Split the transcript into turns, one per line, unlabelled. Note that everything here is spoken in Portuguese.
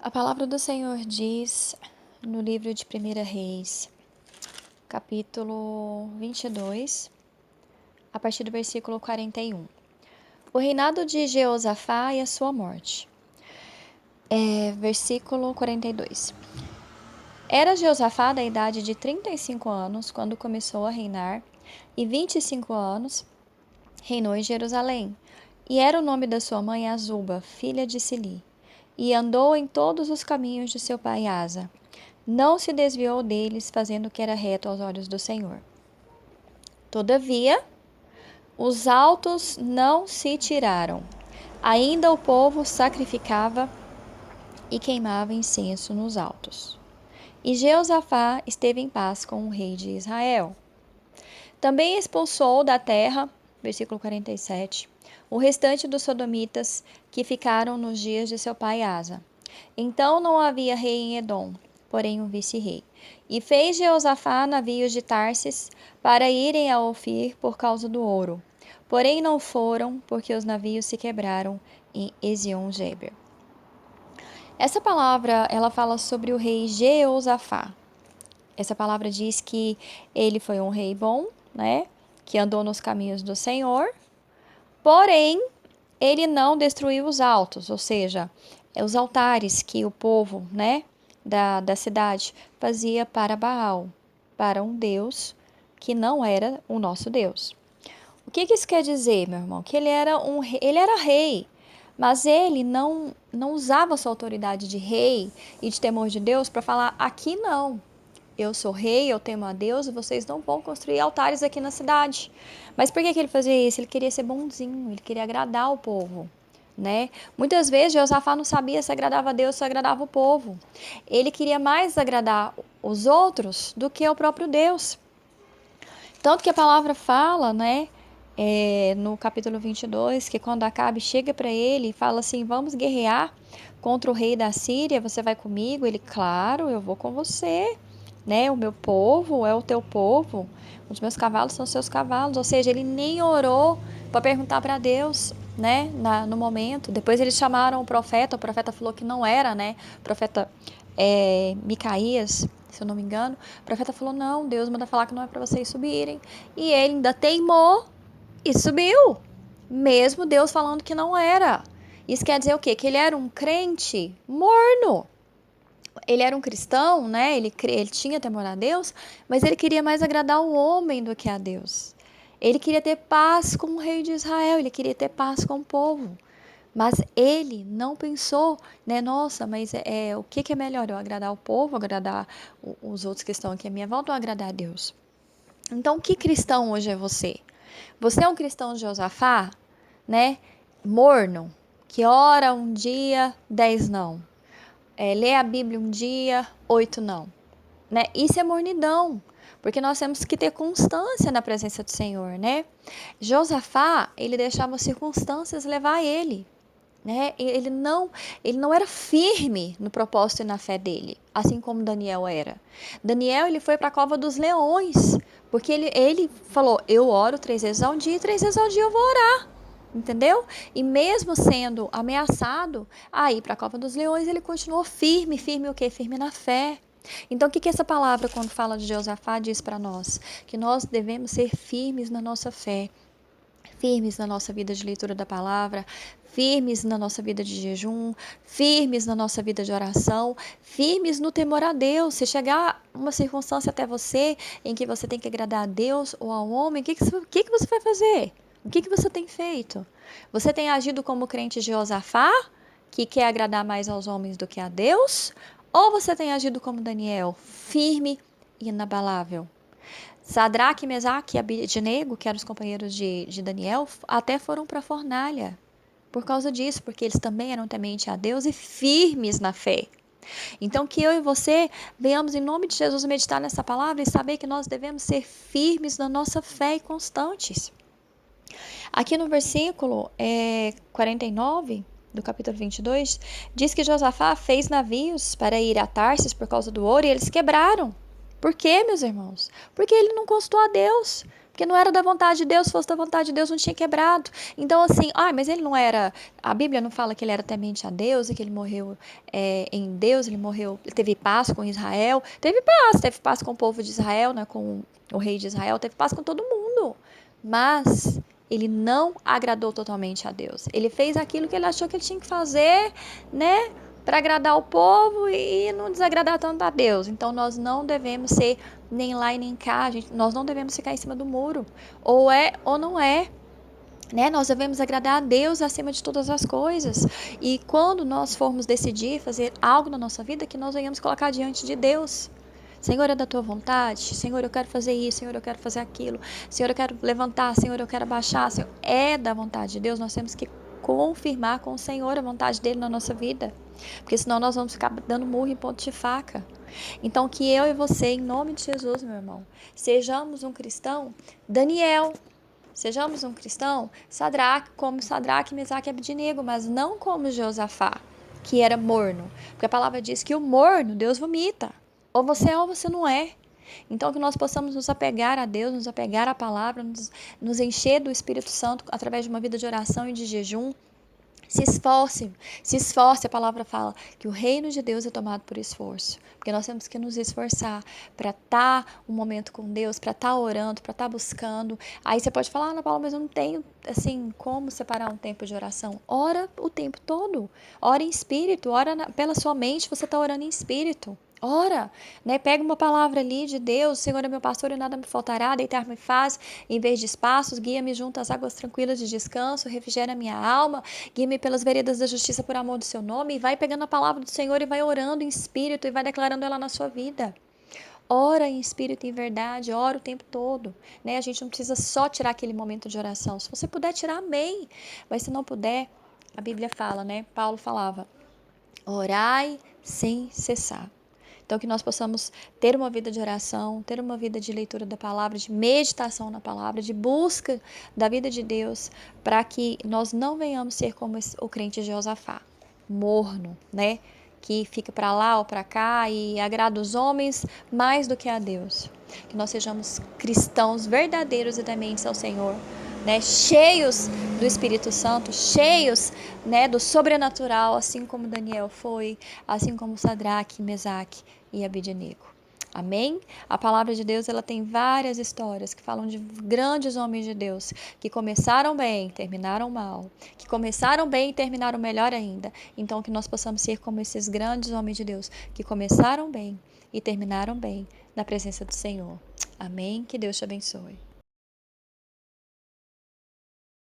A palavra do Senhor diz no livro de 1 Reis, capítulo 22, a partir do versículo 41. O reinado de Jeosafá e a sua morte. Versículo 42. Era Jeosafá da idade de 35 anos quando começou a reinar, e 25 anos reinou em Jerusalém. E era o nome da sua mãe Azuba, filha de Sili. E andou em todos os caminhos de seu pai Asa. Não se desviou deles, fazendo o que era reto aos olhos do Senhor. Todavia, os altos não se tiraram. Ainda o povo sacrificava e queimava incenso nos altos. E Jeosafá esteve em paz com o rei de Israel. Também expulsou da terra, versículo 47, o restante dos sodomitas que ficaram nos dias de seu pai Asa. Então não havia rei em Edom, porém um vice-rei. E fez Jeosafá navios de Tarsis para irem a Ofir por causa do ouro. Porém não foram, porque os navios se quebraram em Ezion-Geber. Essa palavra, ela fala sobre o rei Jeosafá. Essa palavra diz que ele foi um rei bom, né? Que andou nos caminhos do Senhor. Porém, ele não destruiu os altos, ou seja, os altares que o povo, né, da cidade fazia para Baal, para um Deus que não era o nosso Deus. O que isso quer dizer, meu irmão? Que ele era rei, mas ele não usava sua autoridade de rei e de temor de Deus para falar: aqui não. Eu sou rei, eu temo a Deus e vocês não vão construir altares aqui na cidade. Mas por que ele fazia isso? Ele queria ser bonzinho, ele queria agradar o povo, né? Muitas vezes Jeosafá não sabia se agradava a Deus ou se agradava o povo. Ele queria mais agradar os outros do que o próprio Deus. Tanto que a palavra fala, né? No capítulo 22, que quando Acabe chega para ele e fala assim: vamos guerrear contra o rei da Síria, você vai comigo? Ele: claro, eu vou com você. Né? O meu povo é o teu povo, os meus cavalos são os seus cavalos. Ou seja, ele nem orou para perguntar para Deus, né? No momento. Depois eles chamaram o profeta falou que não era, né? O profeta Micaías, se eu não me engano. O profeta falou: não, Deus manda falar que não é para vocês subirem. E ele ainda teimou e subiu, mesmo Deus falando que não era. Isso quer dizer o quê? Que ele era um crente morno. Ele era um cristão, né? Ele tinha temor a Deus, mas ele queria mais agradar o homem do que a Deus. Ele queria ter paz com o rei de Israel, ele queria ter paz com o povo. Mas ele não pensou, né? Nossa, mas o que é melhor? Eu agradar o povo, agradar os outros que estão aqui à minha volta ou agradar a Deus? Então, que cristão hoje é você? Você é um cristão de Josafá, né? Morno, que ora um dia, 10 não. Lê a Bíblia um dia, 8 não. Né? Isso é mornidão, porque nós temos que ter constância na presença do Senhor, né? Josafá, ele deixava as circunstâncias levar ele, né? Ele não era firme no propósito e na fé dele, assim como Daniel era. Daniel, ele foi para a cova dos leões, porque ele falou: eu oro 3 vezes ao dia e 3 vezes ao dia eu vou orar. Entendeu? E mesmo sendo ameaçado a ir para a cova dos leões, ele continuou firme. Firme o quê? Firme na fé. Então, o que essa palavra, quando fala de Josafá, diz para nós? Que nós devemos ser firmes na nossa fé, firmes na nossa vida de leitura da palavra, firmes na nossa vida de jejum, firmes na nossa vida de oração, firmes no temor a Deus. Se chegar uma circunstância até você em que você tem que agradar a Deus ou ao homem, o que você vai fazer? O que você tem feito? Você tem agido como crente de Josafá, que quer agradar mais aos homens do que a Deus? Ou você tem agido como Daniel, firme e inabalável? Sadraque, Mesaque e Abednego, que eram os companheiros de Daniel, até foram para a fornalha por causa disso, porque eles também eram temente a Deus e firmes na fé. Então, que eu e você venhamos, em nome de Jesus, meditar nessa palavra e saber que nós devemos ser firmes na nossa fé e constantes. Aqui no versículo 49 do capítulo 22, diz que Josafá fez navios para ir a Tarsis por causa do ouro e eles quebraram. Por quê, meus irmãos? Porque ele não consultou a Deus. Porque não era da vontade de Deus, se fosse da vontade de Deus não tinha quebrado. Então assim, mas ele não era, a Bíblia não fala que ele era temente a Deus e que ele morreu em Deus, ele morreu, ele teve paz com Israel, teve paz com o povo de Israel, né, com o rei de Israel, teve paz com todo mundo, mas ele não agradou totalmente a Deus. Ele fez aquilo que ele achou que ele tinha que fazer, né, para agradar o povo e não desagradar tanto a Deus. Então nós não devemos ser nem lá e nem cá, nós não devemos ficar em cima do muro. Ou é ou não é. Né? Nós devemos agradar a Deus acima de todas as coisas. E quando nós formos decidir fazer algo na nossa vida, que nós venhamos colocar diante de Deus. Senhor, é da tua vontade? Senhor, eu quero fazer isso. Senhor, eu quero fazer aquilo. Senhor, eu quero levantar. Senhor, eu quero abaixar. Senhor, é da vontade de Deus. Nós temos que confirmar com o Senhor a vontade dele na nossa vida. Porque senão nós vamos ficar dando murro em ponto de faca. Então, que eu e você, em nome de Jesus, meu irmão, sejamos um cristão Daniel. Sejamos um cristão como Sadraque, Mesaque e Abednego, mas não como Josafá, que era morno. Porque a palavra diz que o morno Deus vomita. Ou você é ou você não é. Então que nós possamos nos apegar a Deus, nos apegar à palavra, nos encher do Espírito Santo através de uma vida de oração e de jejum. Se esforce, a palavra fala que o reino de Deus é tomado por esforço, porque nós temos que nos esforçar para estar um momento com Deus, para estar orando, para estar buscando. Aí você pode falar, Ana Paula, mas eu não tenho, assim, como separar um tempo de oração. Ora o tempo todo, ora em espírito, pela sua mente, você está orando em espírito. Ora, né? Pega uma palavra ali de Deus, o Senhor é meu pastor e nada me faltará, deitar-me faz em vez de espaços, guia-me junto às águas tranquilas de descanso, refrigera minha alma, guia-me pelas veredas da justiça por amor do seu nome, e vai pegando a palavra do Senhor e vai orando em espírito e vai declarando ela na sua vida. Ora em espírito e em verdade, ora o tempo todo, né? A gente não precisa só tirar aquele momento de oração. Se você puder tirar, amém. Mas se não puder, a Bíblia fala, né? Paulo falava, orai sem cessar. Então, que nós possamos ter uma vida de oração, ter uma vida de leitura da palavra, de meditação na palavra, de busca da vida de Deus, para que nós não venhamos ser como o crente de Josafá, morno, né? Que fica para lá ou para cá e agrada os homens mais do que a Deus. Que nós sejamos cristãos verdadeiros e tementes ao Senhor, né, cheios do Espírito Santo, cheios, né, do sobrenatural, assim como Daniel foi, assim como Sadraque, Mesaque e Abednego. Amém? A palavra de Deus, ela tem várias histórias que falam de grandes homens de Deus que começaram bem, terminaram mal, que começaram bem e terminaram melhor ainda. Então que nós possamos ser como esses grandes homens de Deus que começaram bem e terminaram bem na presença do Senhor. Amém? Que Deus te abençoe.